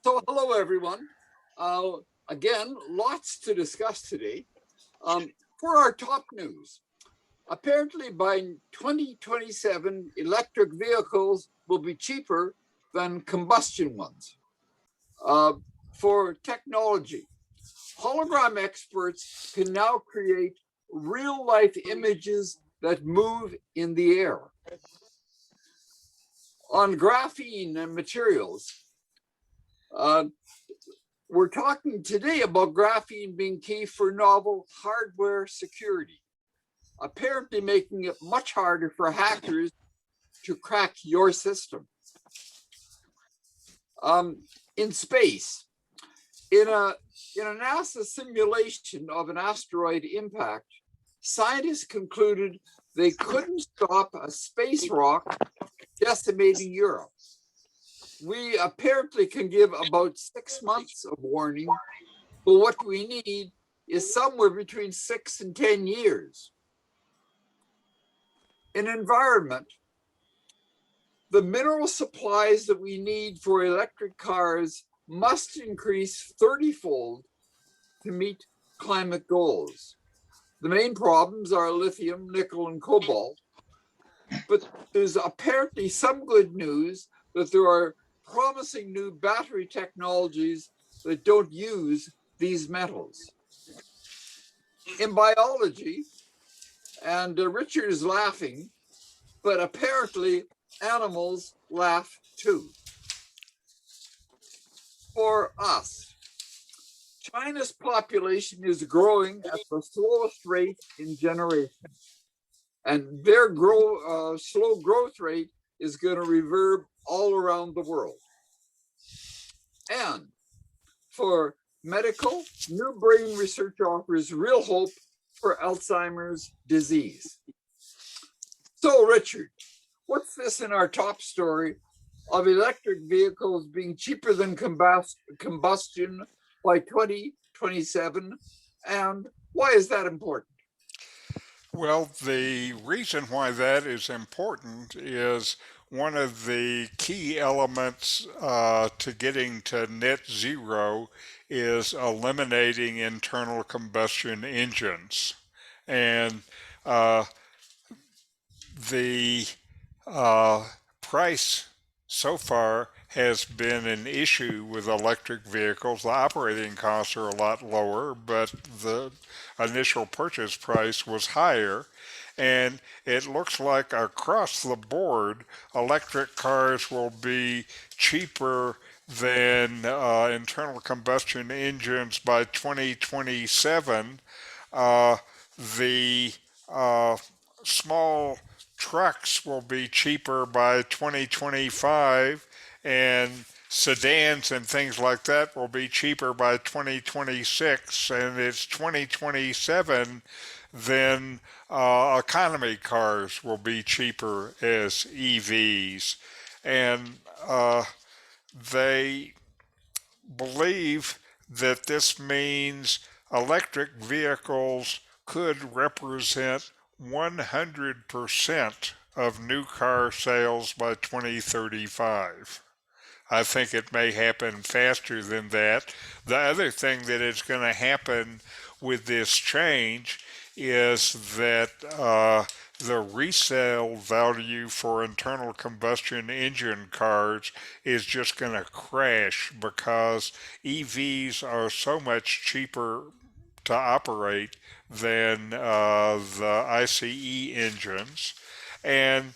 So hello, everyone. Again, lots to discuss today. For our top news, apparently by 2027, electric vehicles will be cheaper than combustion ones. For technology, hologram experts can now create real-life images that move in the air. On graphene and materials, we're talking today about graphene being key for novel hardware security, apparently making it much harder for hackers to crack your system. In space, in a NASA simulation of an asteroid impact, scientists concluded they couldn't stop a space rock decimating Europe. We apparently can give about 6 months of warning, but what we need is somewhere between 6 and 10 years. In environment, the mineral supplies that we need for electric cars must increase 30-fold to meet climate goals. The main problems are lithium, nickel, and cobalt, but there's apparently some good news that there are promising new battery technologies that don't use these metals. In biology, and Richard is laughing, but apparently animals laugh too. For us, China's population is growing at the slowest rate in generations, and their slow growth rate is going to reverb all around the world. And for medical, new brain research offers real hope for Alzheimer's disease. So, Richard, what's this in our top story of electric vehicles being cheaper than combustion by 2027? And why is that important? Well, the reason why that is important is one of the key elements to getting to net zero is eliminating internal combustion engines. And the price so far has been an issue with electric vehicles. The operating costs are a lot lower, but the initial purchase price was higher. And it looks like across the board, electric cars will be cheaper than internal combustion engines by 2027. The small trucks will be cheaper by 2025, and sedans and things like that will be cheaper by 2026, and it's 2027 then economy cars will be cheaper as EVs. And they believe that this means electric vehicles could represent 100% of new car sales by 2035. I think it may happen faster than that. The other thing that is going to happen with this change is that the resale value for internal combustion engine cars is just going to crash because EVs are so much cheaper to operate than the ICE engines. And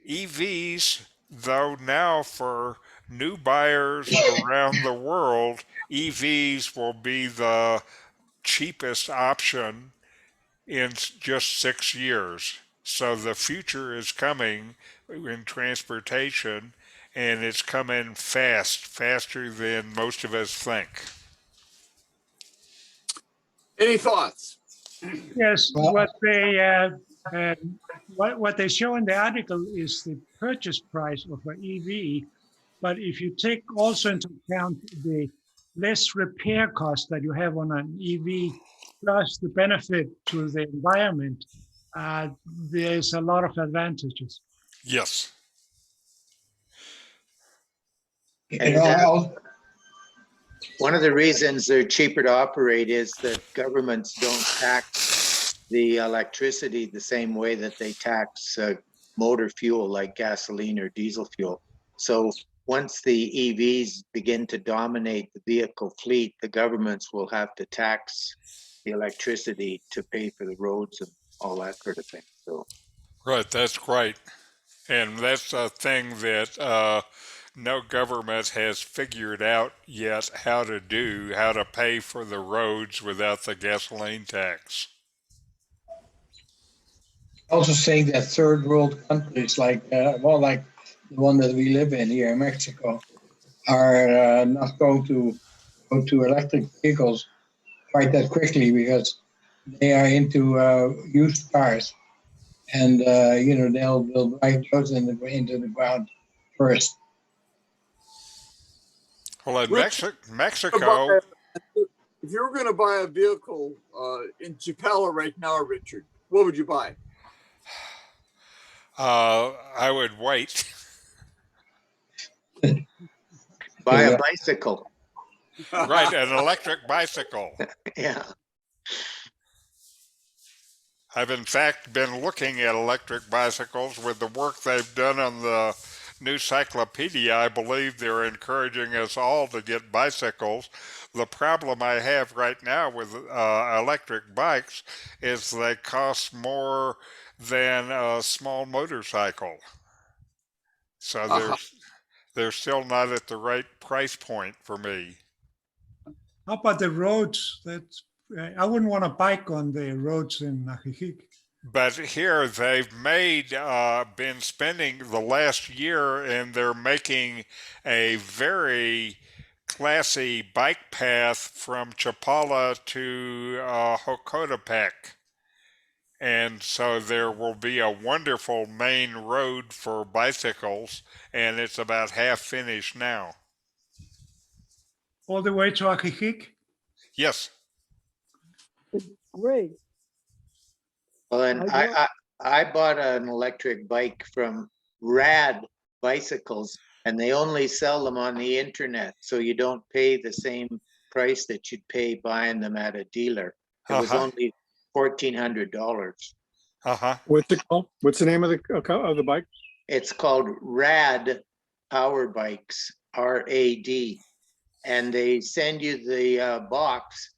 EVs, though now for new buyers around the world, EVs will be the cheapest option in just 6 years. So the future is coming in transportation, and it's coming faster than most of us think. Any thoughts? Yes, what they show in the article is the purchase price of an EV, but if you take also into account the less repair cost that you have on an EV, plus the benefit to the environment, there's a lot of advantages. Yes. And one of the reasons they're cheaper to operate is that governments don't tax the electricity the same way that they tax motor fuel like gasoline or diesel fuel. So once the EVs begin to dominate the vehicle fleet, the governments will have to tax the electricity to pay for the roads and all that sort of thing. So Right, that's great. And that's a thing that no government has figured out yet how to do, how to pay for the roads without the gasoline tax. Also saying that third world countries like like the one that we live in here in Mexico are not going to go to electric vehicles quite that quickly because they are into used cars, and they'll drive those into the ground first. Well, in Richard, Mexico, if you were going to buy a vehicle in Chapala right now, Richard, what would you buy? I would wait. buy a bicycle. Right, an electric bicycle. Yeah. I've in fact been looking at electric bicycles with the work they've done on the new cyclopedia. I believe they're encouraging us all to get bicycles. The problem I have right now with electric bikes is they cost more than a small motorcycle. So they're still not at the right price point for me. How about the roads? I wouldn't want to bike on the roads in Ajijic. But here they've been spending the last year, and they're making a very classy bike path from Chapala to Jocotepec. And so there will be a wonderful main road for bicycles, and it's about half finished now. All the way to Ajijic? Yes. Great. Well, and I bought an electric bike from Rad Bicycles, and they only sell them on the internet, so you don't pay the same price that you'd pay buying them at a dealer. It was only $1,400. What's it called? What's the name of the bike? It's called Rad Power Bikes, RAD, and they send you the box.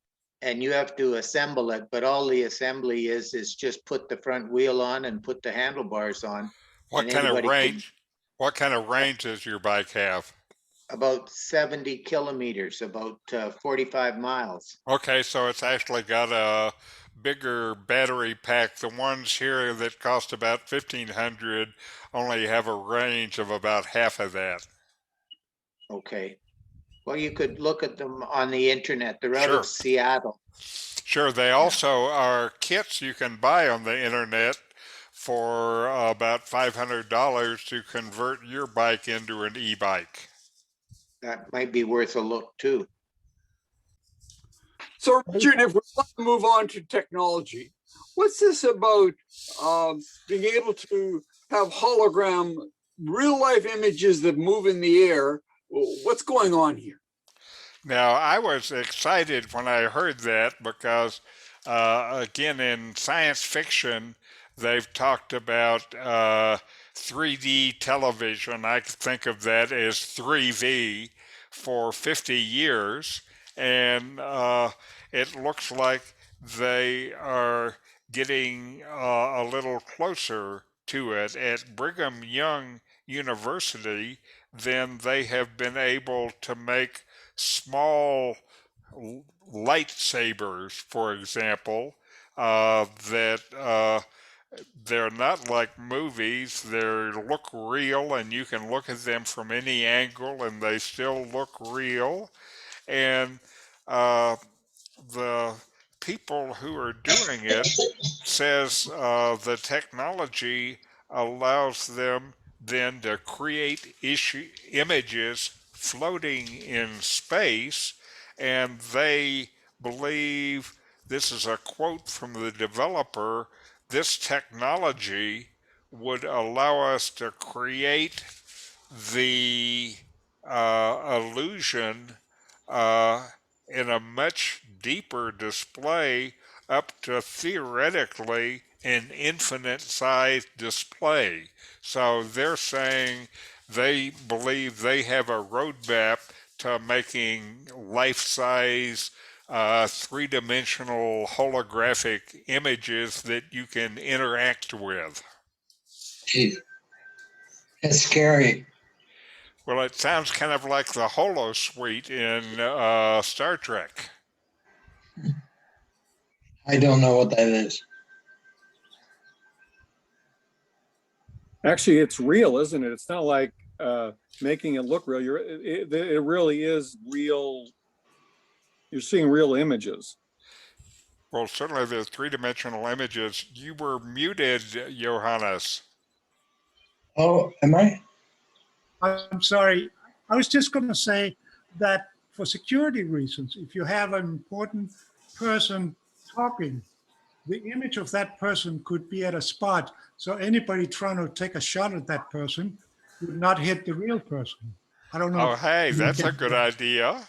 And you have to assemble it, but all the assembly is just put the front wheel on and put the handlebars on. What kind of range? What kind of range does your bike have? About 70 kilometers, about 45 miles. Okay, so it's actually got a bigger battery pack. The ones here that cost about $1,500 only have a range of about half of that. Okay. Well, you could look at them on the internet. They're out of Seattle. Sure. They also are kits you can buy on the internet for about $500 to convert your bike into an e-bike. That might be worth a look too. So, Richard, if we want to move on to technology, what's this about being able to have hologram real life images that move in the air? What's going on here? Now, I was excited when I heard that because, again, in science fiction, they've talked about 3D television. I think of that as 3V for 50 years. And it looks like they are getting a little closer to it. At Brigham Young University, then they have been able to make small lightsabers, for example, that they're not like movies. They look real, and you can look at them from any angle, and they still look real. And the people who are doing it says the technology allows them then to create images floating in space, and they believe, this is a quote from the developer, this technology would allow us to create the illusion uh, in a much deeper display up to theoretically an infinite size display. So they're saying they believe they have a roadmap to making life size three-dimensional holographic images that you can interact with. Gee, that's scary. Well, it sounds kind of like the Holo Suite in Star Trek. I don't know what that is. Actually, it's real, isn't it? It's not like making it look real. It really is real. You're seeing real images. Well, certainly the three-dimensional images. You were muted, Johannes. Oh, am I? I'm sorry. I was just going to say that for security reasons, if you have an important person talking, the image of that person could be at a spot. So anybody trying to take a shot at that person would not hit the real person. I don't know. Oh, hey, that's a good idea.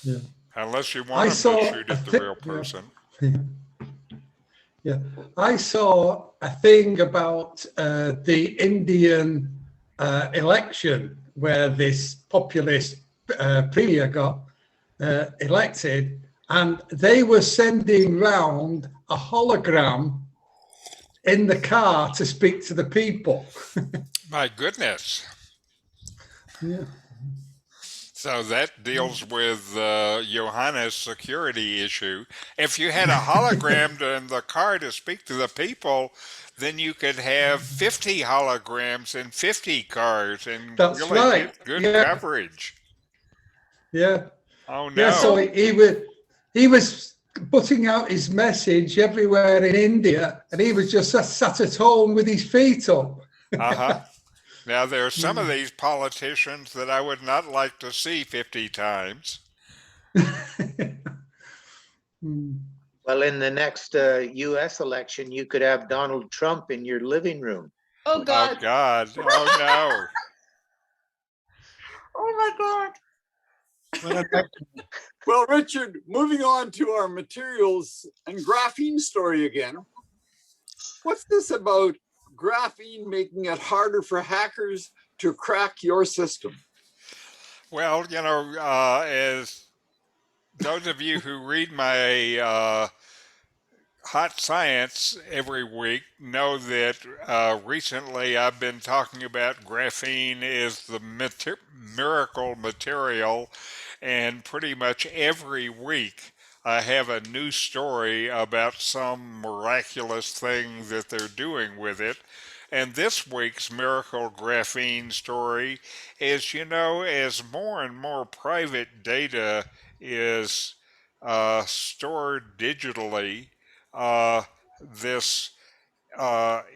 Yeah. Unless you I want them to saw shoot a at the thi- real person. Yeah, I saw a thing about the Indian election where this populist premier got elected, and they were sending round a hologram in the car to speak to the people. My goodness. Yeah. So that deals with Johannes' security issue. If you had a hologram in the car to speak to the people, then you could have 50 holograms in 50 cars and That's really right. get good Yeah. coverage. Yeah. Oh Yeah, so no. he was putting out his message everywhere in India, and he was just sat at home with his feet up. Uh-huh. Now there are some of these politicians that I would not like to see 50 times. Well, in the next US election, you could have Donald Trump in your living room. Oh, God. Oh God. Oh no. Oh, my God. But I'd like to- Well, Richard, moving on to our materials and graphene story again. What's this about graphene making it harder for hackers to crack your system? Well, as those of you who read my Hot Science every week know that recently I've been talking about graphene is the miracle material, and pretty much every week I have a new story about some miraculous thing that they're doing with it. And this week's miracle graphene story is, as more and more private data is stored digitally, this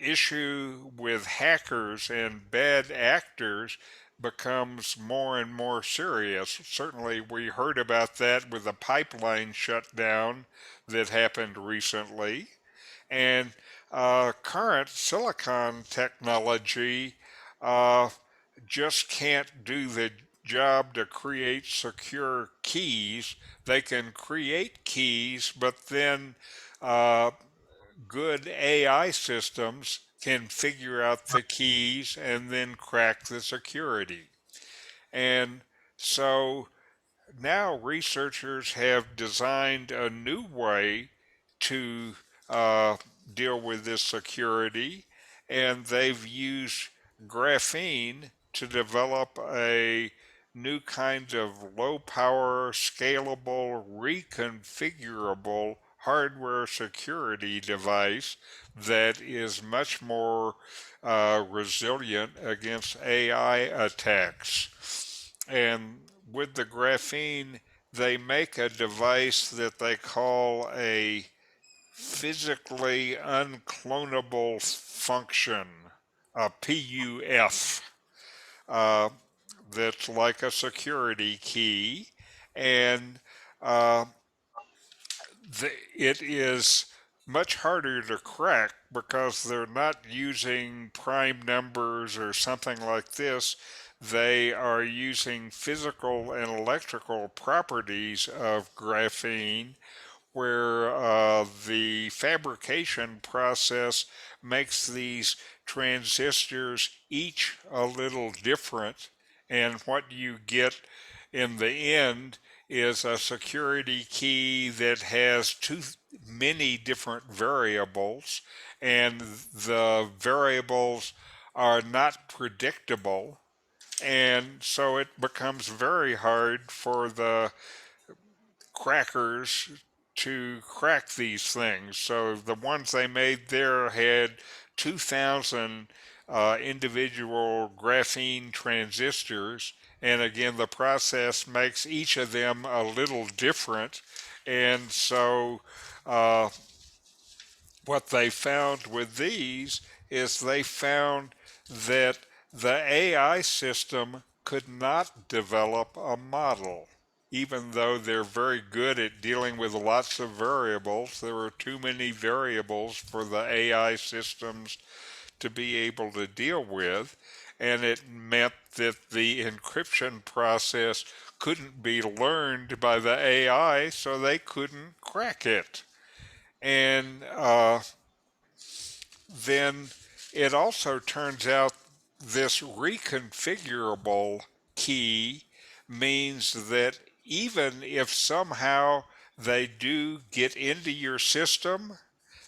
issue with hackers and bad actors becomes more and more serious. Certainly, we heard about that with the pipeline shutdown that happened recently. And current silicon technology uh, just can't do the job to create secure keys. They can create keys, but then uh, good AI systems can figure out the keys and then crack the security. And so now researchers have designed a new way to uh, deal with this security, and they've used graphene to develop a new kind of low power, scalable, reconfigurable hardware security device that is much more resilient against AI attacks. And with the graphene, they make a device that they call a physically unclonable function, a PUF, uh, that's like a security key. And uh, it is much harder to crack because they're not using prime numbers or something like this. they are using physical and electrical properties of graphene where the fabrication process makes these transistors each a little different. And what you get in the end is a security key that has too many different variables, and the variables are not predictable. And so it becomes very hard for the crackers to crack these things. So the ones they made there had 2,000 individual graphene transistors. And again, the process makes each of them a little different. And so what they found with these is they found that the AI system could not develop a model. Even though they're very good at dealing with lots of variables, there were too many variables for the AI systems to be able to deal with. And it meant that the encryption process couldn't be learned by the AI, so they couldn't crack it. And then it also turns out this reconfigurable key means that even if somehow they do get into your system,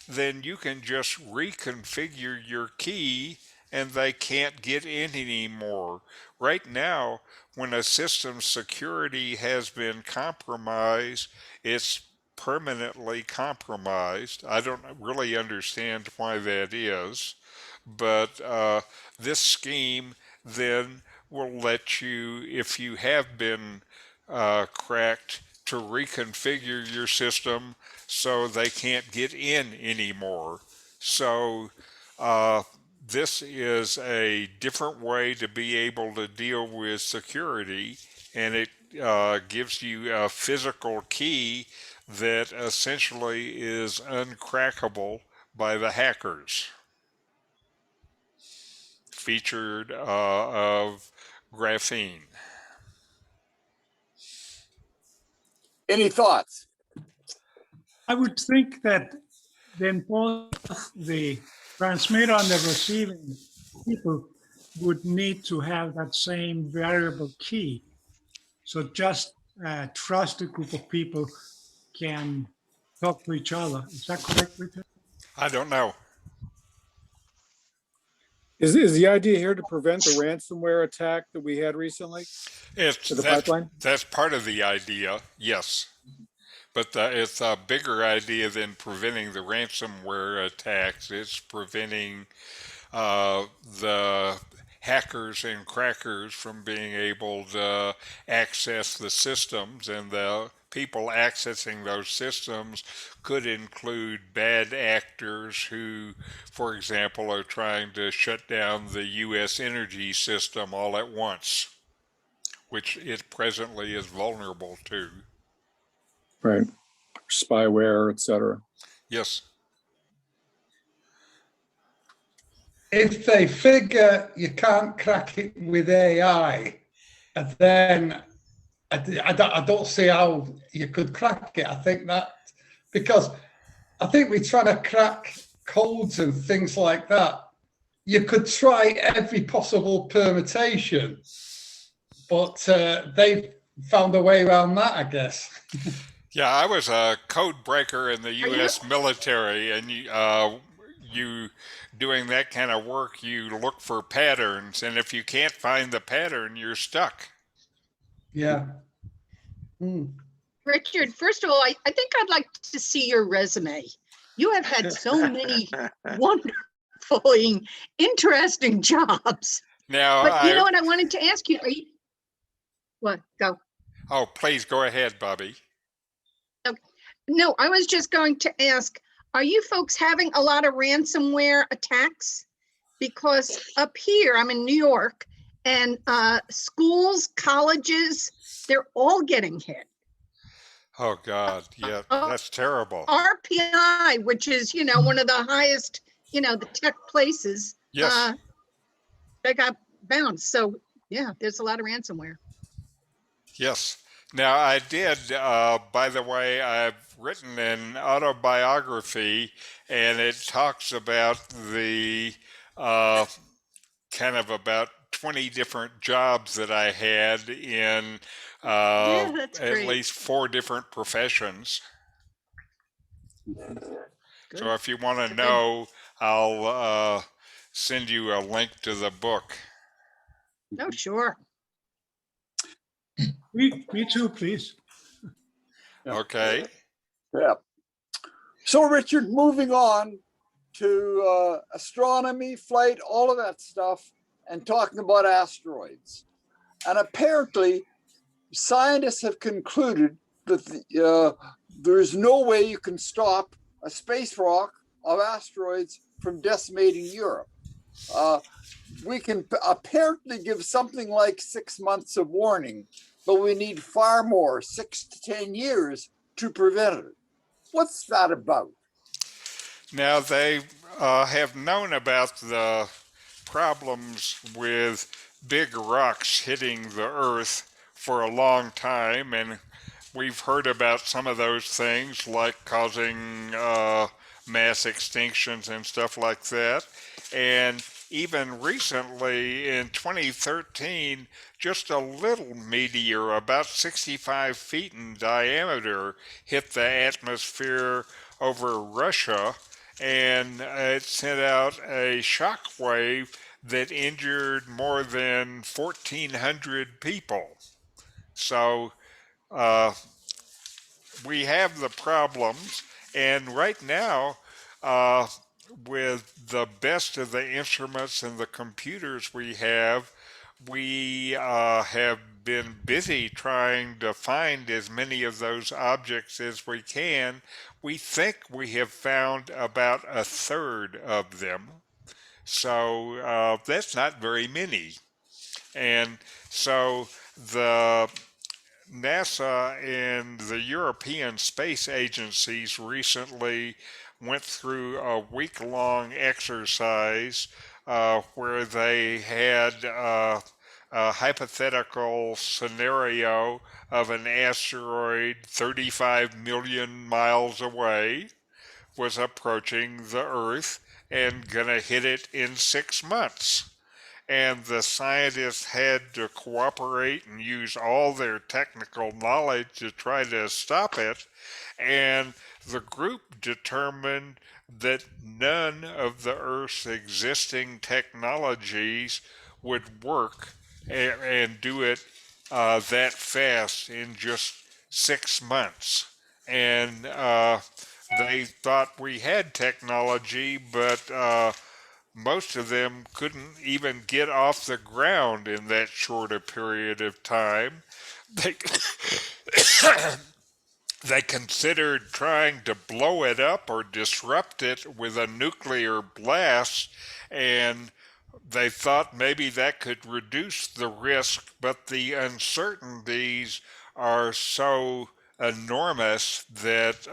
then you can just reconfigure your key and they can't get in anymore. Right now, when a system's security has been compromised, it's permanently compromised. I don't really understand why that is, but this scheme then will let you, if you have been cracked, to reconfigure your system so they can't get in anymore. So this is a different way to be able to deal with security, and it gives you a physical key that essentially is uncrackable by the hackers. Featured of graphene. Any thoughts? I would think that then both the transmitter and the receiving people would need to have that same variable key. So just a trusted group of people can talk to each other. Is that correct, Richard? I don't know. Is the idea here to prevent the ransomware attack that we had recently It's to the pipeline? that's part of the idea, yes. But it's a bigger idea than preventing the ransomware attacks. It's preventing the hackers and crackers from being able to access the systems, and the people accessing those systems could include bad actors who, for example, are trying to shut down the U.S. energy system all at once, which it presently is vulnerable to. Right. Spyware, etc. Yes. If they figure you can't crack it with AI, then I don't see how you could crack it. I think that because I think we're trying to crack codes and things like that. You could try every possible permutation, but they've found a way around that, I guess. Yeah, I was a code breaker in the U.S. military, and you doing that kind of work, you look for patterns, and if you can't find the pattern, you're stuck. Yeah. Richard, first of all, I think I'd like to see your resume. You have had so many wonderfully interesting jobs. Now, But you know what I wanted to ask you? What? Go. Oh, please go ahead, Bobby. Okay. No, I was just going to ask, are you folks having a lot of ransomware attacks? Because up here, I'm in New York, and schools, colleges, they're all getting hit. Oh, God. Yeah, that's terrible. RPI, which is, one of the highest, the tech places, Yes. they got bounced. So Yeah, there's a lot of ransomware. Yes. Now, I did, by the way, I've written an autobiography, and it talks about the uh, kind of about 20 different jobs that I had in Yeah, that's at great. least 4 different professions. Good. So if you want It's to a good- know, I'll send you a link to the book. Oh, sure. Me too, please. Yeah. Okay. Yeah. So, Richard, moving on to astronomy, flight, all of that stuff, and talking about asteroids. And apparently, scientists have concluded that there's no way you can stop a space rock of asteroids from decimating Europe. We can apparently give something like 6 months of warning, but we need far more, 6 to 10 years to prevent it. What's that about? Now they have known about the problems with big rocks hitting the Earth for a long time, and we've heard about some of those things like causing mass extinctions and stuff like that. And even recently in 2013, just a little meteor about 65 feet in diameter hit the atmosphere over Russia, and it sent out a shock wave that injured more than 1,400 people. So uh, we have the problems, and right now, uh, with the best of the instruments and the computers we have been busy trying to find as many of those objects as we can. We think we have found about a third of them. So that's not very many. And so the NASA and the European space agencies recently went through a week-long exercise where they had a hypothetical scenario of an asteroid 35 million miles away was approaching the Earth and gonna hit it in 6 months. And the scientists had to cooperate and use all their technical knowledge to try to stop it. And the group determined that none of the Earth's existing technologies would work and do it that fast in just 6 months. And they thought we had technology, but most of them couldn't even get off the ground in that short a period of time. They, they considered trying to blow it up or disrupt it with a nuclear blast, and they thought maybe that could reduce the risk, but the uncertainties are so enormous that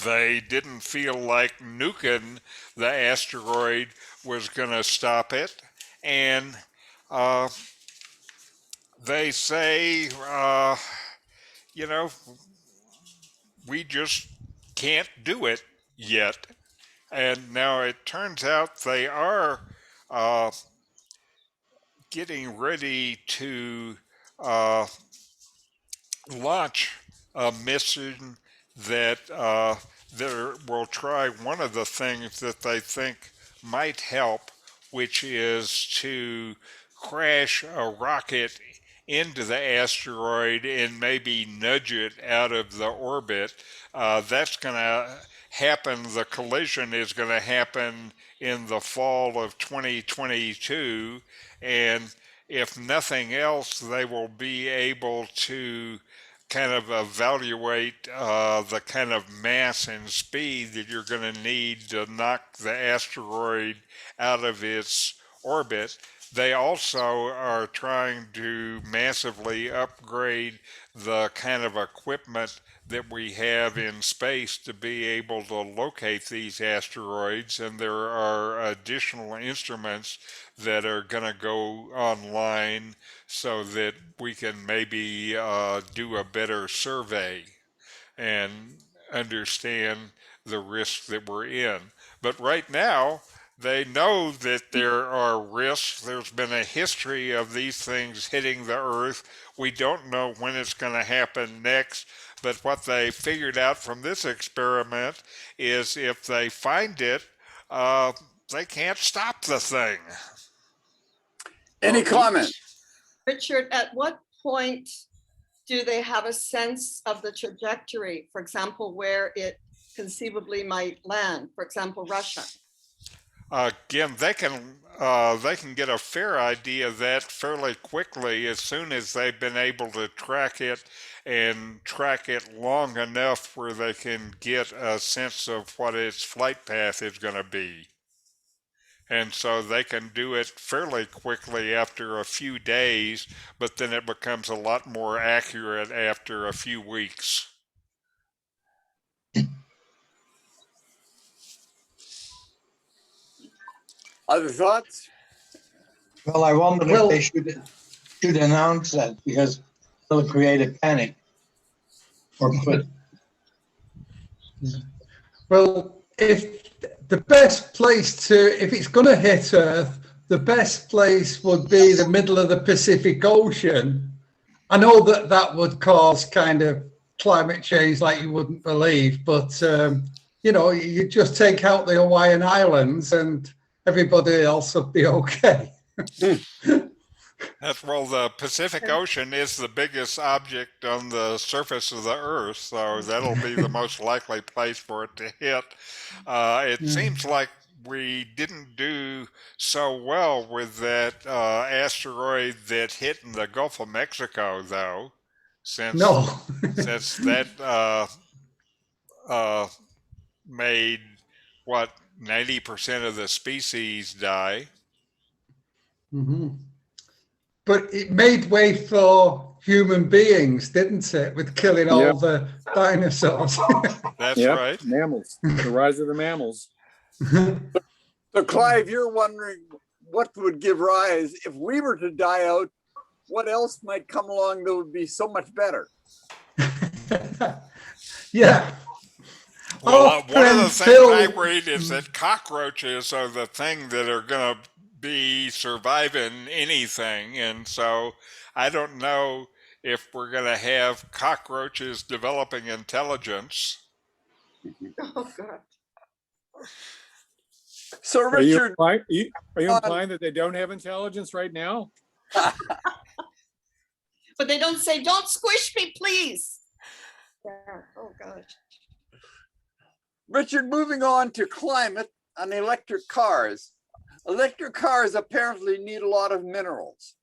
they didn't feel like nuking the asteroid was going to stop it. And uh, they say, you know, we just can't do it yet. And now it turns out they are uh, getting ready to uh, launch a mission that will try one of the things that they think might help, which is to crash a rocket into the asteroid and maybe nudge it out of the orbit. That's going to happen. The collision is going to happen in the fall of 2022. And if nothing else, they will be able to kind of evaluate the kind of mass and speed that you're going to need to knock the asteroid out of its orbit. they also are trying to massively upgrade the kind of equipment that we have in space to be able to locate these asteroids, and there are additional instruments that are going to go online so that we can maybe do a better survey and understand the risk that we're in. But right now, they know that there are risks. There's been a history of these things hitting the Earth. We don't know when it's going to happen next. But what they figured out from this experiment is if they find it, they can't stop the thing. Any comment? Richard, at what point do they have a sense of the trajectory? For example, where it conceivably might land, for example, Russia? Again, they can get a fair idea of that fairly quickly as soon as they've been able to track it and track it long enough where they can get a sense of what its flight path is going to be. And so they can do it fairly quickly after a few days, but then it becomes a lot more accurate after a few weeks. Other thoughts? Well, I wonder if they should announce that, because it'll create a panic. Or could. Well, if the best place if it's going to hit Earth, the best place would be the middle of the Pacific Ocean. I know that would cause kind of climate change like you wouldn't believe, but you just take out the Hawaiian Islands and everybody else would be okay. Well, the Pacific Ocean is the biggest object on the surface of the Earth, so that'll be the most likely place for it to hit. It seems like we didn't do so well with that asteroid that hit in the Gulf of Mexico, though, since that made 90% of the species die. Mm-hmm. But it made way for human beings, didn't it? With killing all the dinosaurs. That's right. Mammals. The rise of the mammals. So, Clive, you're wondering what would give rise if we were to die out? What else might come along that would be so much better? Yeah. Well, one of the things I read is that cockroaches are the thing that are going to be surviving anything, and so I don't know if we're going to have cockroaches developing intelligence. Oh God! So, Richard, are you implying that they don't have intelligence right now? But they don't say, "Don't squish me, please." Yeah. Oh gosh. Richard, moving on to climate and electric cars. Electric cars apparently need a lot of minerals,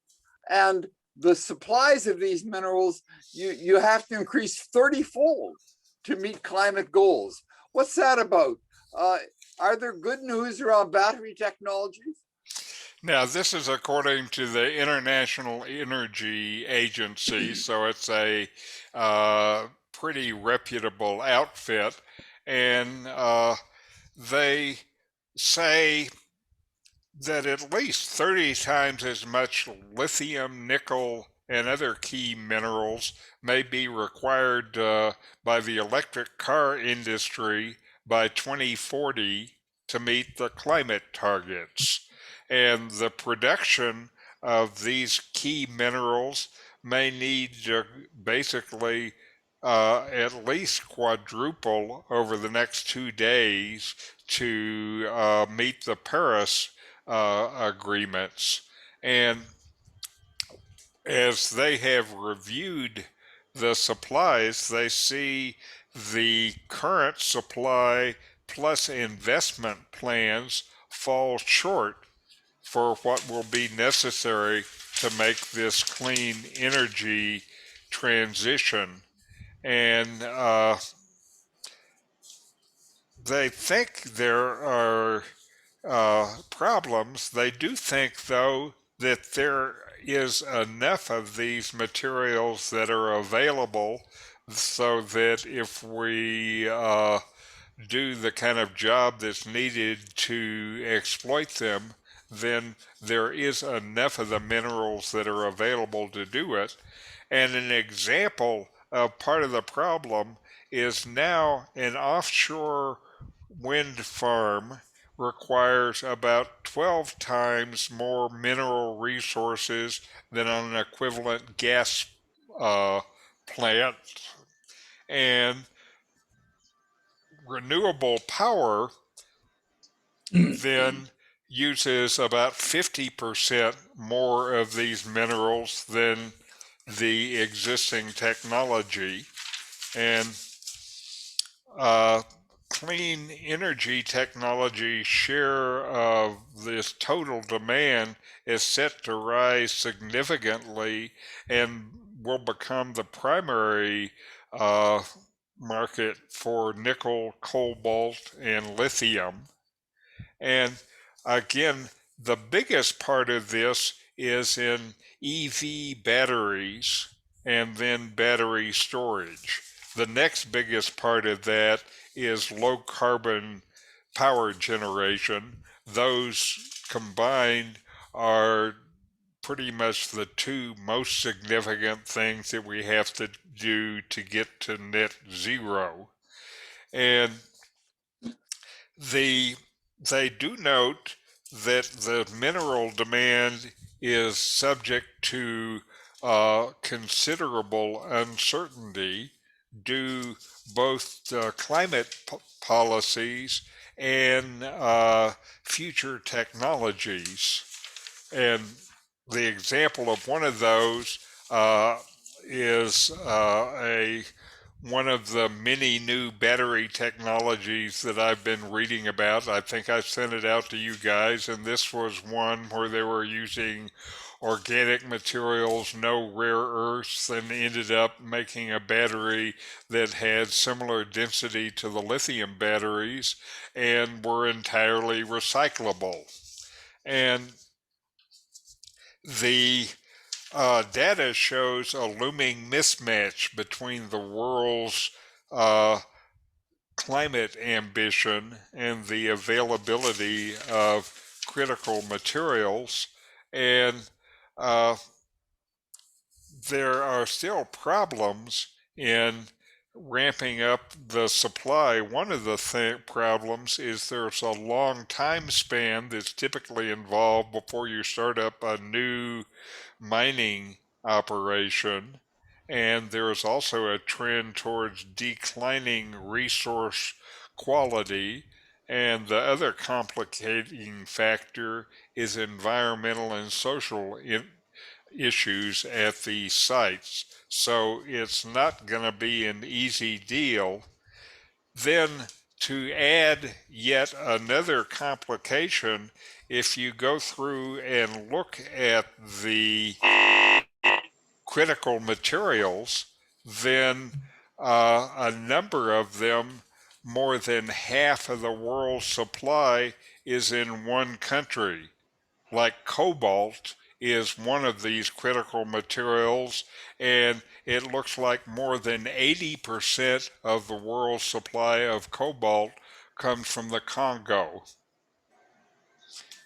and the supplies of these minerals, you have to increase 30-fold to meet climate goals. What's that about? Are there good news around battery technologies? Now, this is according to the International Energy Agency, so it's a pretty reputable outfit, and they say that at least 30 times as much lithium, nickel, and other key minerals may be required by the electric car industry by 2040 to meet the climate targets. And the production of these key minerals may need to basically at least quadruple over the next 2 days to meet the Paris agreements. And as they have reviewed the supplies, they see the current supply plus investment plans fall short for what will be necessary to make this clean energy transition. And they think there are problems. They do think, though, that there is enough of these materials that are available so that if we do the kind of job that's needed to exploit them, then there is enough of the minerals that are available to do it. And an example of part of the problem is now an offshore wind farm requires about 12 times more mineral resources than an equivalent gas plant. And renewable power then uses about 50% more of these minerals than the existing technology. And clean energy technology share of this total demand is set to rise significantly and will become the primary market for nickel, cobalt, and lithium. And again, the biggest part of this is in EV batteries and then battery storage. The next biggest part of that is low carbon power generation. Those combined are pretty much the two most significant things that we have to do to get to net zero. And they do note that the mineral demand is subject to considerable uncertainty due both to climate policies and future technologies. And the example of one of those is one of the many new battery technologies that I've been reading about. I think I sent it out to you guys, and this was one where they were using organic materials, no rare earths, and ended up making a battery that had similar density to the lithium batteries and were entirely recyclable. And the data shows a looming mismatch between the world's climate ambition and the availability of critical materials, and there are still problems in ramping up the supply. One of the problems is there's a long time span that's typically involved before you start up a new mining operation. And there is also a trend towards declining resource quality. And the other complicating factor is environmental and social issues at the sites. So it's not going to be an easy deal. Then to add yet another complication, if you go through and look at the critical materials, then a number of them, more than half of the world's supply, is in one country. Like cobalt is one of these critical materials, and it looks like more than 80% of the world's supply of cobalt comes from the Congo.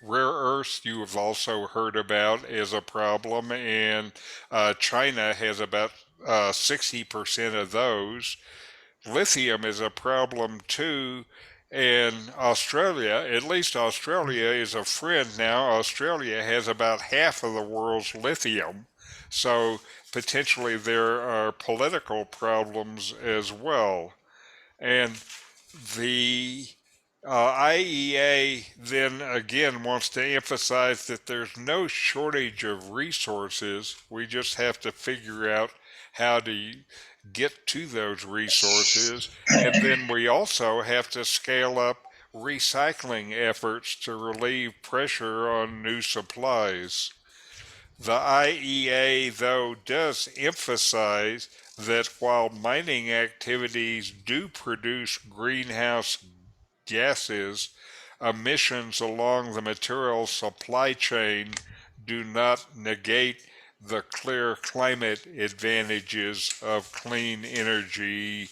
Rare earths, you have also heard about, is a problem, and China has about 60% of those. Lithium is a problem too, and Australia, at least Australia is a friend now. Australia has about half of the world's lithium, so potentially there are political problems as well. And the IEA then again wants to emphasize that there's no shortage of resources. We just have to figure out how to get to those resources. And then we also have to scale up recycling efforts to relieve pressure on new supplies. The IEA, though, does emphasize that while mining activities do produce greenhouse gases, emissions along the material supply chain do not negate the clear climate advantages of clean energy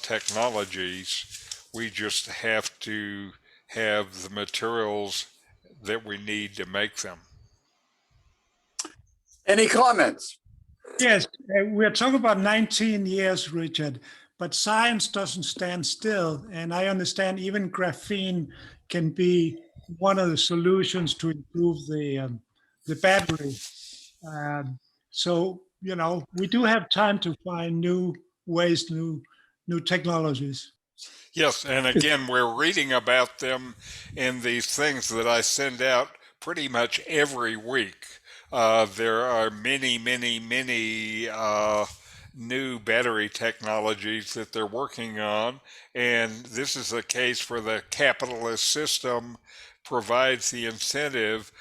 technologies. We just have to have the materials that we need to make them. Any comments? Yes, we're talking about 19 years, Richard, but science doesn't stand still. And I understand even graphene can be one of the solutions to improve the battery. So, you know, we do have time to find new ways, new technologies. Yes, and again, we're reading about them in these things that I send out pretty much every week. There are many, many, many new battery technologies that they're working on, and this is a case where the capitalist system provides the incentive.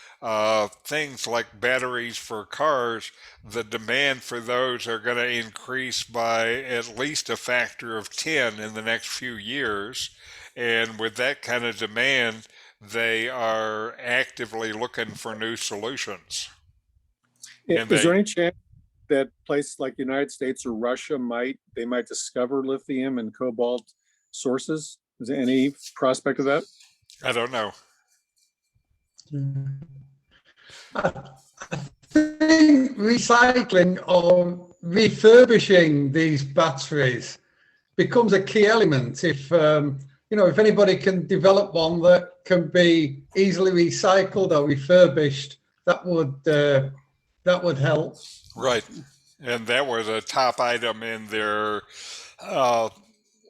Things like batteries for cars, the demand for those are going to increase by at least a factor of 10 in the next few years. And with that kind of demand, they are actively looking for new solutions. Is there any chance that places like the United States or Russia might discover lithium and cobalt sources? Is there any prospect of that? I don't know. I think recycling or refurbishing these batteries becomes a key element. If if anybody can develop one that can be easily recycled or refurbished, that would help. Right, and that was a top item in their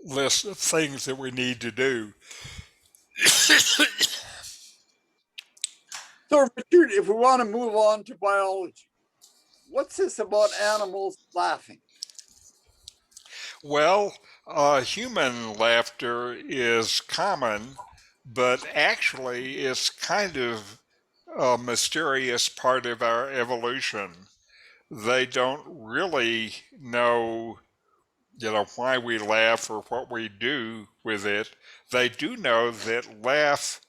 list of things that we need to do. So, Richard, if we want to move on to biology, what's this about animals laughing? Well, human laughter is common, but actually it's kind of a mysterious part of our evolution. They don't really know, why we laugh or what we do with it. They do know that laugh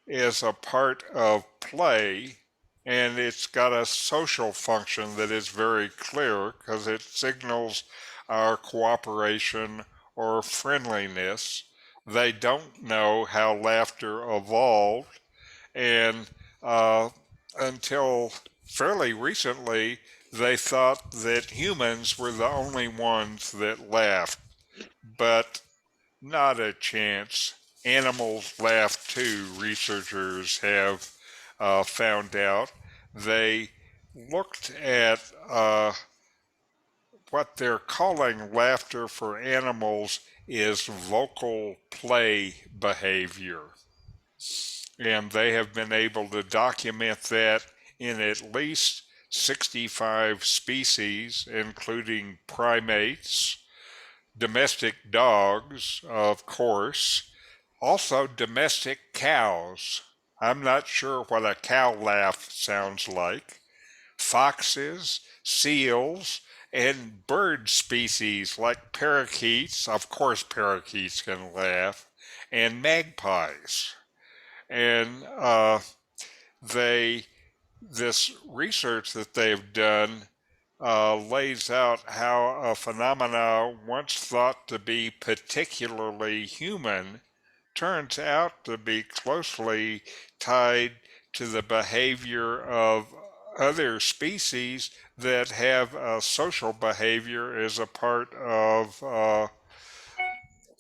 is a part of play, and it's got a social function that is very clear because it signals our cooperation or friendliness. They don't know how laughter evolved, and until fairly recently, they thought that humans were the only ones that laughed, but not a chance. Animals laugh too, researchers have found out. They looked at what they're calling laughter for animals is vocal play behavior. And they have been able to document that in at least 65 species, including primates, domestic dogs, of course, also domestic cows. I'm not sure what a cow laugh sounds like. Foxes, seals, and bird species like parakeets, of course parakeets can laugh, and magpies. And this research that they've done lays out how a phenomena once thought to be particularly human turns out to be closely tied to the behavior of other species that have social behavior as a part of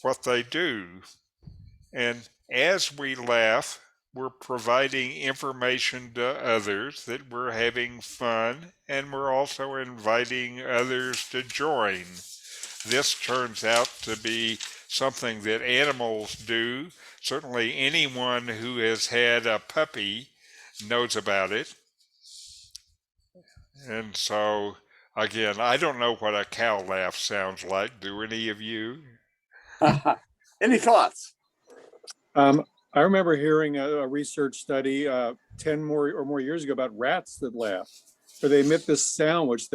what they do. And as we laugh, we're providing information to others that we're having fun, and we're also inviting others to join. This turns out to be something that animals do. Certainly anyone who has had a puppy knows about it. And so, again, I don't know what a cow laugh sounds like. Do any of you? Any thoughts? I remember hearing a research study 10 more years ago about rats that laugh, where they emit this sound, which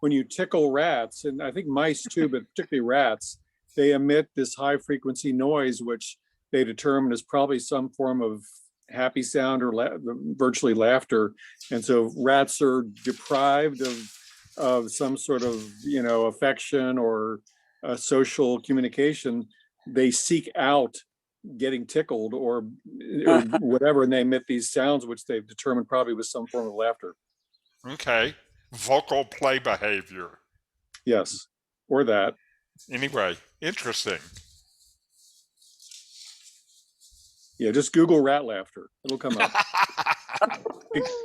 when you tickle rats, and I think mice too, but particularly rats, they emit this high frequency noise, which they determine is probably some form of happy sound or virtually laughter. And so rats are deprived of some sort of, affection or social communication. They seek out getting tickled or whatever, and they emit these sounds, which they've determined probably was some form of laughter. Okay. Vocal play behavior. Yes, or that. Anyway, interesting. Yeah, just Google rat laughter. It'll come up.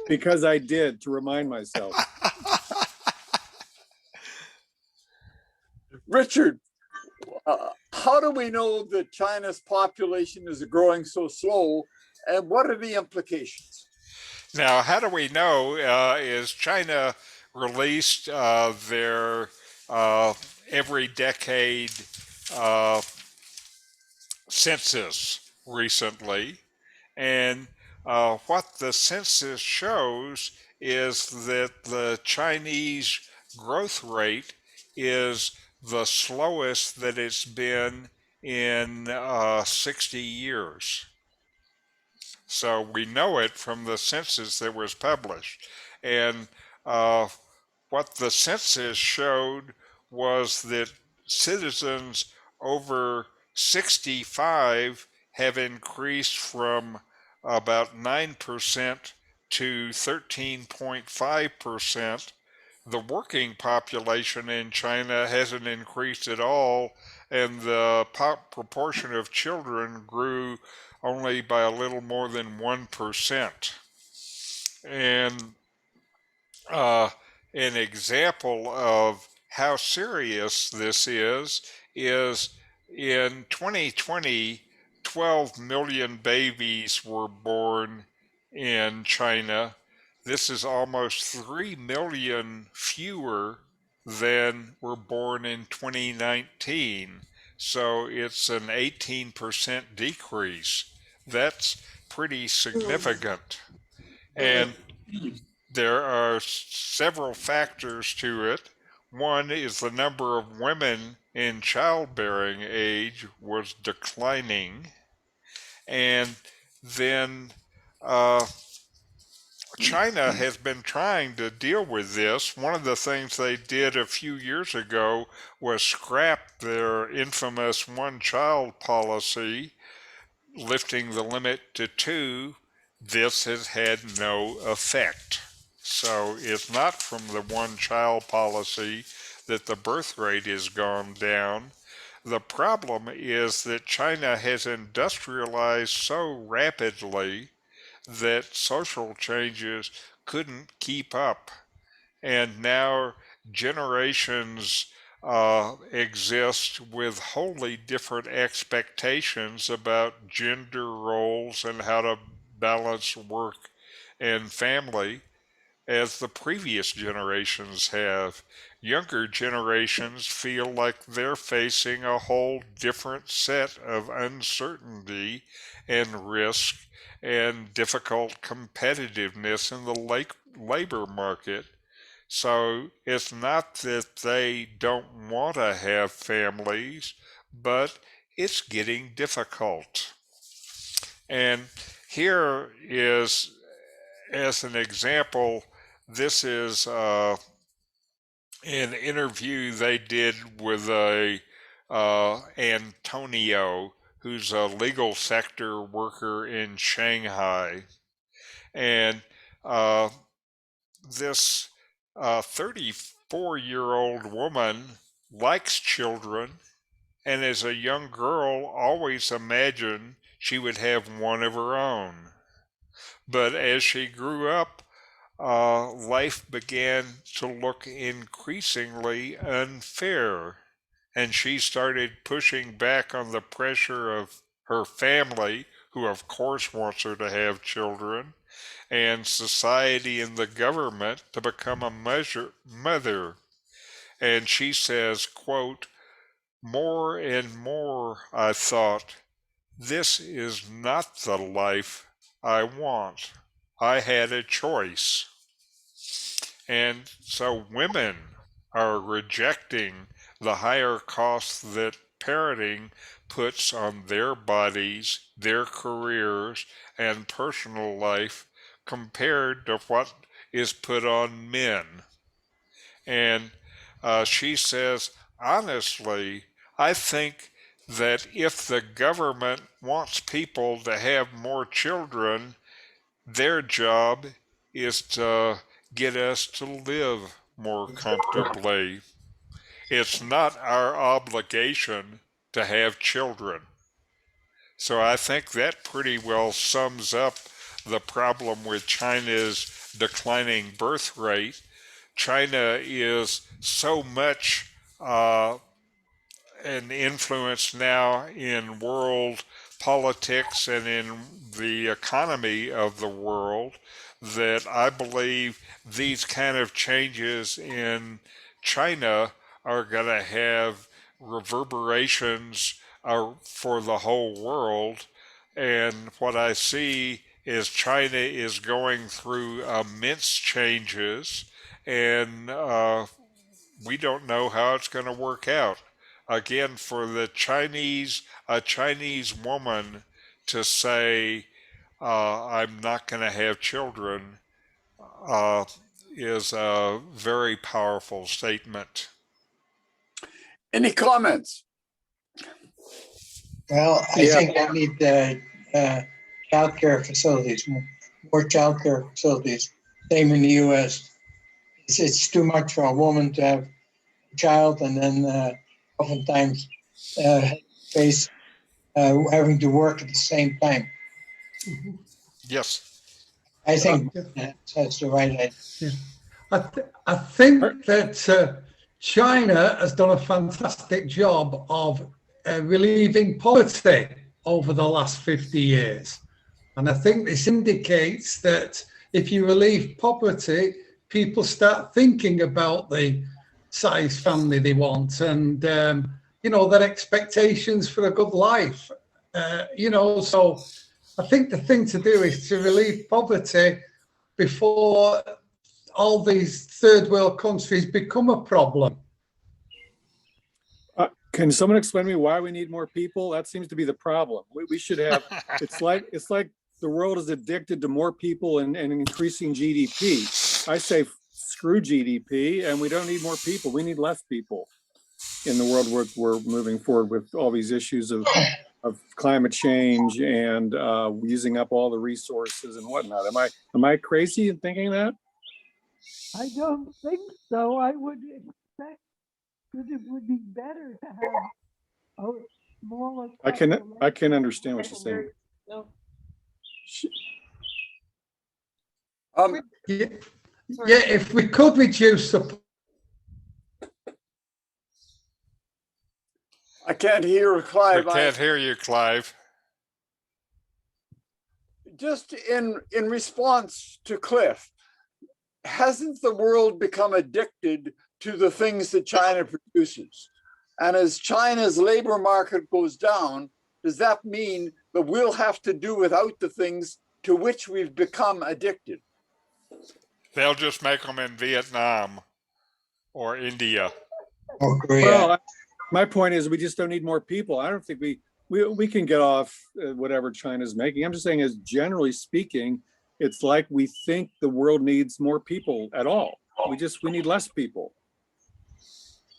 Because I did, to remind myself. Richard, how do we know that China's population is growing so slow, and what are the implications? Now, how do we know? Is China released their every decade census recently? And what the census shows is that the Chinese growth rate is the slowest that it's been in 60 years. So we know it from the census that was published. And what the census showed was that citizens over 65 have increased from about 9% to 13.5%. The working population in China hasn't increased at all, and the proportion of children grew only by a little more than 1%. And an example of how serious this is in 2020, 12 million babies were born in China. This is almost 3 million fewer than were born in 2019. So it's an 18% decrease. That's pretty significant. And there are several factors to it. One is the number of women in childbearing age was declining. And then China has been trying to deal with this. One of the things they did a few years ago was scrap their infamous one-child policy, lifting the limit to 2. This has had no effect. So it's not from the one-child policy that the birth rate has gone down. The problem is that China has industrialized so rapidly that social changes couldn't keep up. And now generations exist with wholly different expectations about gender roles and how to balance work and family as the previous generations have. Younger generations feel like they're facing a whole different set of uncertainty and risk and difficult competitiveness in the labor market. So it's not that they don't want to have families, but it's getting difficult. And here is, as an example, this is an interview they did with Antonio, who's a legal sector worker in Shanghai. And this 34-year-old woman likes children, and as a young girl always imagined she would have one of her own. But as she grew up, life began to look increasingly unfair, and she started pushing back on the pressure of her family, who of course wants her to have children, and society and the government to become a mother. And she says, quote, "More and more I thought, this is not the life I want. I had a choice." And so women are rejecting the higher costs that parenting puts on their bodies, their careers, and personal life compared to what is put on men. And she says, honestly, I think that if the government wants people to have more children, their job is to get us to live more comfortably. It's not our obligation to have children. So I think that pretty well sums up the problem with China's declining birth rate. China is so much an influence now in world politics and in the economy of the world that I believe these kind of changes in China are going to have reverberations for the whole world. And what I see is China is going through immense changes, and we don't know how it's going to work out. Again, for a Chinese woman to say, I'm not going to have children, uh, is a very powerful statement. Any comments? Well, I think I need childcare facilities, more childcare facilities. Same in the U.S. It's too much for a woman to have a child and then oftentimes face having to work at the same time. Yes. I think that's the right idea. Yeah. I think that China has done a fantastic job of relieving poverty over the last 50 years. And I think this indicates that if you relieve poverty, people start thinking about the size family they want and, their expectations for a good life. So I think the thing to do is to relieve poverty before all these third world countries become a problem. Can someone explain to me why we need more people? That seems to be the problem. We should have, it's like the world is addicted to more people and increasing GDP. I say screw GDP and we don't need more people. We need less people in the world we're moving forward with all these issues of climate change and using up all the resources and whatnot. Am I crazy in thinking that? I don't think so. I would expect that it would be better to have a smaller. I can understand what you're saying. No. Yeah, if we could reduce the. I can't hear Clive. I can't hear you, Clive. Just in response to Cliff, hasn't the world become addicted to the things that China produces? And as China's labor market goes down, does that mean that we'll have to do without the things to which we've become addicted? They'll just make them in Vietnam or India. Or Korea. Well, my point is we just don't need more people. I don't think we can get off whatever China's making. I'm just saying, as generally speaking, it's like we think the world needs more people at all. We need less people.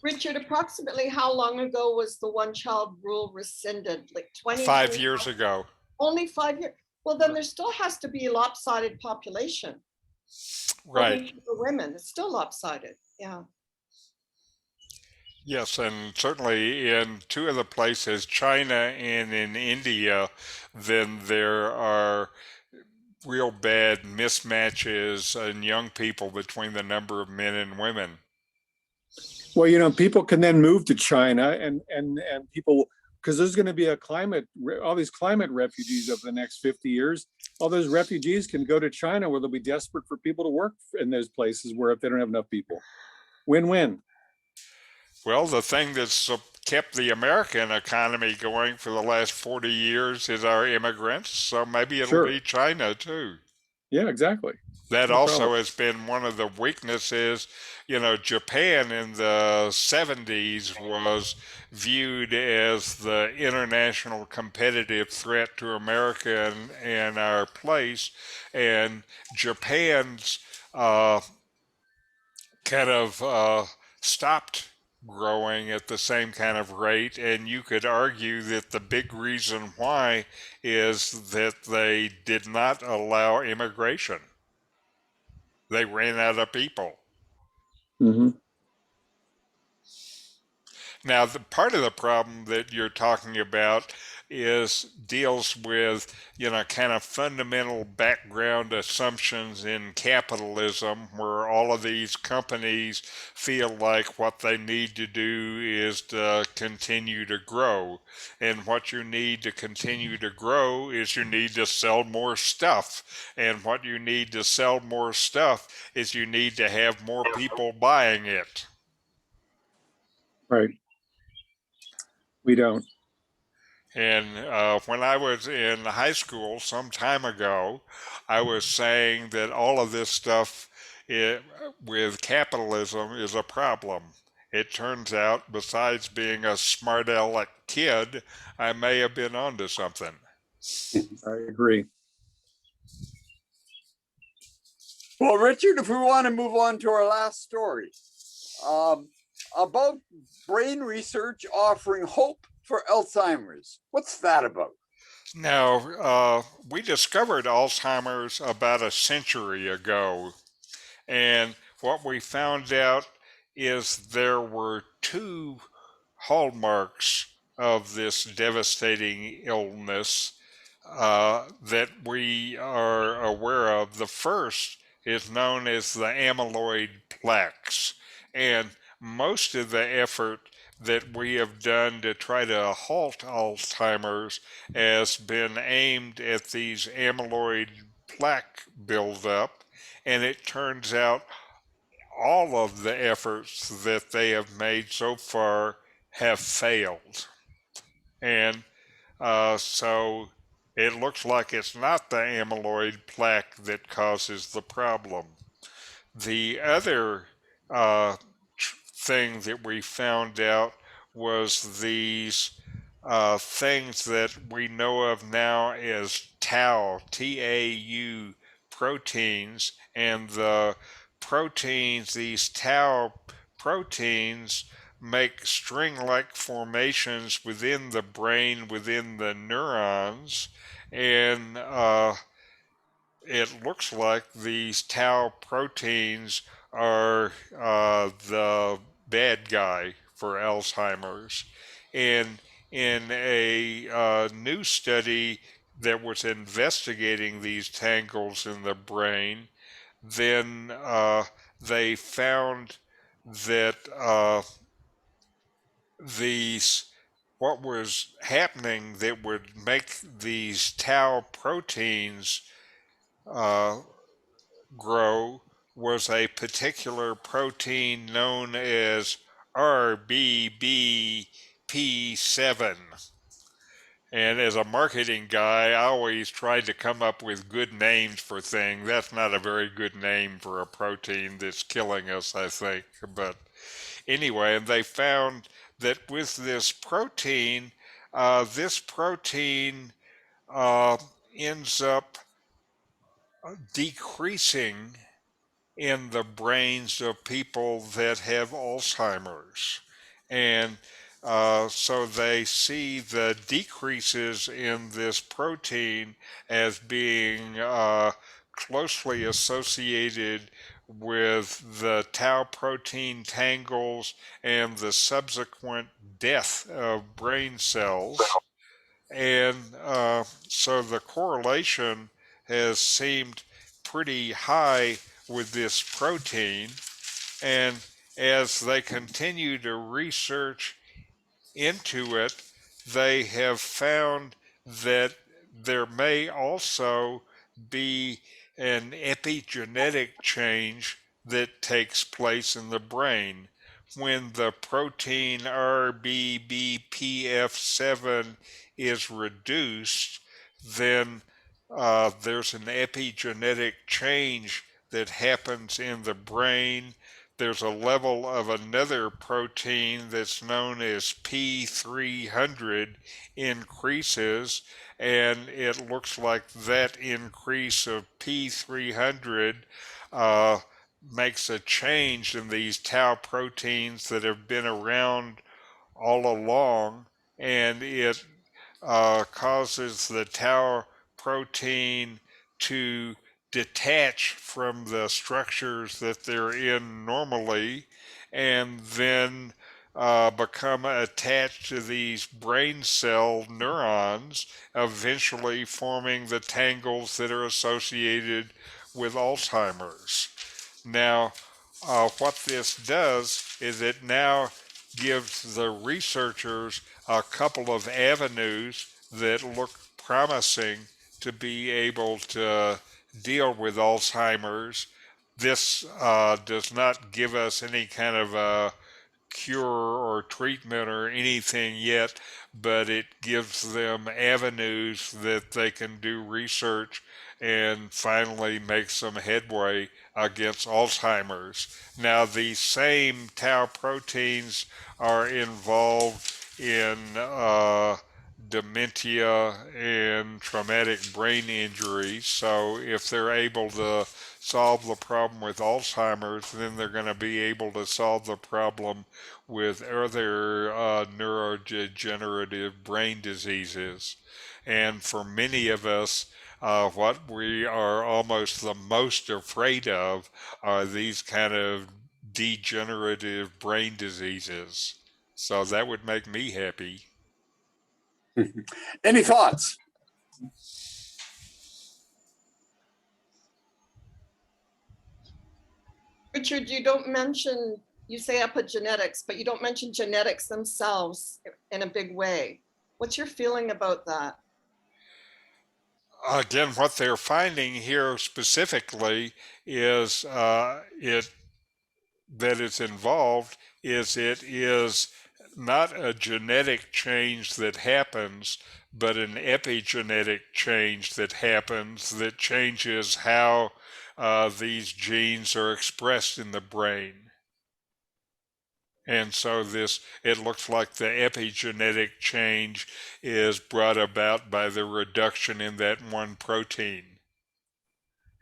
Richard, approximately how long ago was the one-child rule rescinded? Like 20? 5 years ago. Only 5 years? Well, then there still has to be a lopsided population. Right. For women, it's still lopsided. Yeah. Yes, and certainly in two of the places, China and in India, then there are real bad mismatches in young people between the number of men and women. Well, people can then move to China and people, because there's going to be all these climate refugees over the next 50 years. All those refugees can go to China where they'll be desperate for people to work in those places where if they don't have enough people. Win-win. Well, the thing that's kept the American economy going for the last 40 years is our immigrants. So maybe it'll be China too. Yeah, exactly. That No also problem. has been one of the weaknesses. Japan in the 70s was viewed as the international competitive threat to America and our place. And Japan's uh, kind of stopped growing at the same kind of rate. And you could argue that the big reason why is that they did not allow immigration. They ran out of people. Hmm. Now, the part of the problem that you're talking about deals with, kind of fundamental background assumptions in capitalism, where all of these companies feel like what they need to do is to continue to grow. And what you need to continue to grow is you need to sell more stuff. And what you need to sell more stuff is you need to have more people buying it. Right. We don't. And when I was in high school some time ago, I was saying that all of this stuff with capitalism is a problem. It turns out, besides being a smart aleck kid, I may have been onto something. I agree. Well, Richard, if we want to move on to our last story, about brain research offering hope for Alzheimer's. What's that about? Now, we discovered Alzheimer's about a century ago, and what we found out is there were two hallmarks of this devastating illness that we are aware of. The first is known as the amyloid plex, and most of the effort that we have done to try to halt Alzheimer's has been aimed at these amyloid plaque buildup, and it turns out all of the efforts that they have made so far have failed. And so it looks like it's not the amyloid plaque that causes the problem. The other uh, thing that we found out was these things that we know of now as tau, TAU proteins, and the proteins, these tau proteins, make string-like formations within the brain, within the neurons, and it looks like these tau proteins are the bad guy for Alzheimer's. And in a new study that was investigating these tangles in the brain, then they found that these what was happening that would make these tau proteins uh, grow was a particular protein known as RBBP7. And as a marketing guy, I always tried to come up with good names for things. That's not a very good name for a protein that's killing us, I think. But anyway, and they found that with this protein ends up decreasing in the brains of people that have Alzheimer's. And so they see the decreases in this protein as being closely associated with the tau protein tangles and the subsequent death of brain cells. And so the correlation has seemed pretty high with this protein. And as they continue to research into it, they have found that there may also be an epigenetic change that takes place in the brain. When the protein RBBPF7 is reduced, then there's an epigenetic change that happens in the brain. There's a level of another protein that's known as P300 increases, and it looks like that increase of P300 makes a change in these tau proteins that have been around all along, and it causes the tau protein to detach from the structures that they're in normally and then become attached to these brain cell neurons, eventually forming the tangles that are associated with Alzheimer's. Now, what this does is it now gives the researchers a couple of avenues that look promising to be able to deal with Alzheimer's. This does not give us any kind of a cure or treatment or anything yet, but it gives them avenues that they can do research and finally make some headway against Alzheimer's. Now, these same tau proteins are involved in dementia and traumatic brain injuries. So if they're able to solve the problem with Alzheimer's, then they're going to be able to solve the problem with other neurodegenerative brain diseases. And for many of us, what we are almost the most afraid of are these kind of degenerative brain diseases. So that would make me happy. Any thoughts? Richard, you don't mention, you say epigenetics, but you don't mention genetics themselves in a big way. What's your feeling about that? Again, what they're finding here specifically is that it's involved is it is not a genetic change that happens, but an epigenetic change that happens that changes how these genes are expressed in the brain. And so it looks like the epigenetic change is brought about by the reduction in that one protein.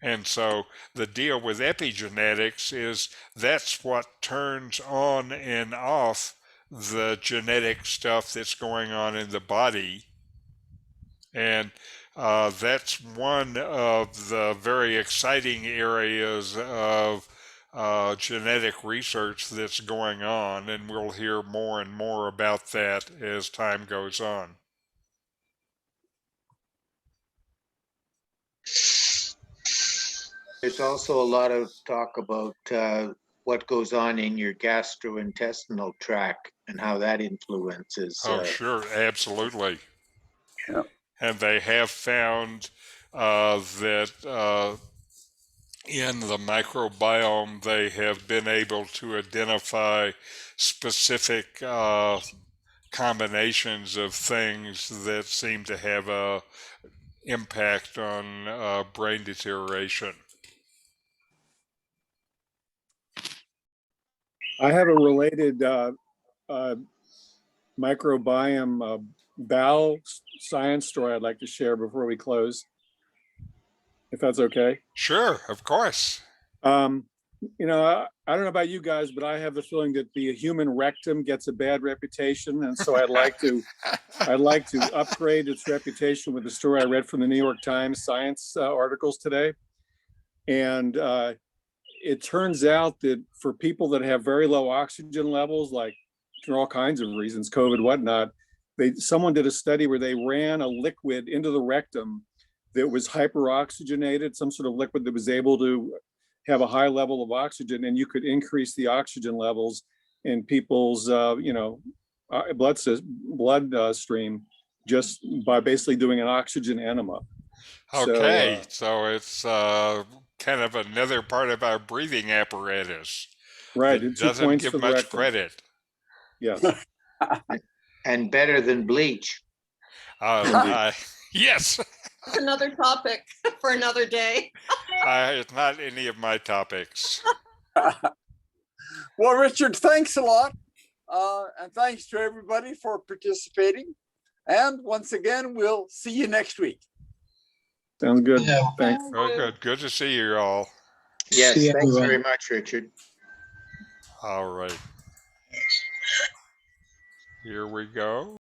And so the deal with epigenetics is that's what turns on and off the genetic stuff that's going on in the body. And that's one of the very exciting areas of genetic research that's going on, and we'll hear more and more about that as time goes on. There's also a lot of talk about what goes on in your gastrointestinal tract and how that influences. Oh, sure, absolutely. Yeah. And they have found that in the microbiome, they have been able to identify specific combinations of things that seem to have a impact on brain deterioration. I have a related microbiome bowel science story I'd like to share before we close, if that's okay. Sure, of course. You know, I don't know about you guys, but I have the feeling that the human rectum gets a bad reputation, and so I'd like to upgrade its reputation with the story I read from the New York Times science articles today. And it turns out that for people that have very low oxygen levels, like for all kinds of reasons, COVID, whatnot, someone did a study where they ran a liquid into the rectum that was hyperoxygenated, some sort of liquid that was able to have a high level of oxygen, and you could increase the oxygen levels in people's blood stream just by basically doing an oxygen enema. Okay, so it's kind of another part of our breathing apparatus. Right, It 2 doesn't points give for the much rectum. credit. Yes. And better than bleach. Yes. Another topic for another day. It's not any of my topics. Well, Richard, thanks a lot. And thanks to everybody for participating. And once again, we'll see you next week. Sounds good. Yeah. Thanks. Oh, good. Good to see you all. Yes, See thanks everyone. very much, Richard. All right. Here we go.